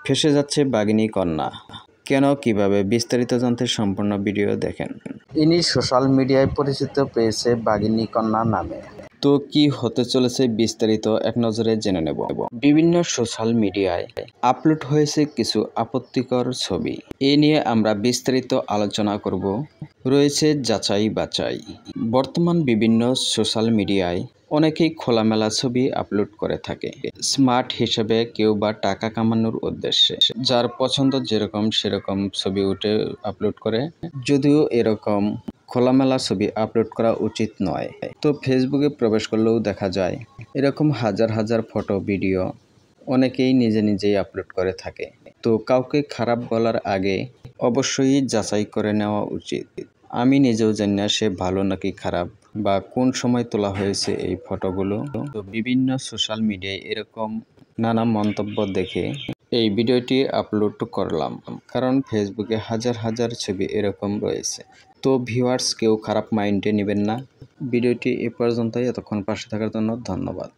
ফেঁসে যাচ্ছে বাঘিনী কন্যা, কেন কিভাবে বিস্তারিত জানতে সম্পূর্ণ ভিডিও দেখেন। ইনি সোশ্যাল মিডিয়ায় পরিচিত পেয়েছে বাঘিনী কন্যা নামে। তো কি হতে চলেছে বিস্তারিত এক নজরে জেনে নেব। বিভিন্ন সোশ্যাল মিডিয়ায় আপলোড হয়েছে কিছু আপত্তিকর ছবি, এ নিয়ে আমরা বিস্তারিত আলোচনা করব। রয়েছে যাচাই বাছাই। বর্তমান বিভিন্ন সোশ্যাল মিডিয়ায় অনেকেই খোলামেলা ছবি আপলোড করে থাকে, স্মার্ট হিসেবে কেউ বা টাকা কামানোর উদ্দেশ্যে। যার পছন্দ যেরকম সেরকম ছবি উঠে আপলোড করে, যদিও এরকম খোলামেলা ছবি আপলোড করা উচিত নয়। তো ফেসবুকে প্রবেশ করলেও দেখা যায় এরকম হাজার হাজার ফটো ভিডিও অনেকেই নিজেই আপলোড করে থাকে। তো কাউকে খারাপ বলার আগে অবশ্যই যাচাই করে নেওয়া উচিত। আমি নিজেও জানি না সে ভালো নাকি খারাপ, বা কোন সময় তোলা হয়েছে এই ফটোগুলো। তো বিভিন্ন সোশ্যাল মিডিয়ায় এরকম নানা মন্তব্য দেখে এই ভিডিওটি আপলোড করলাম, কারণ ফেসবুকে হাজার হাজার ছবি এরকম রয়েছে। তো ভিউয়ার্স, কেউ খারাপ মাইন্ডে নেবেন না। ভিডিওটি এ পর্যন্তই। এতক্ষণ পাশে থাকার জন্য ধন্যবাদ।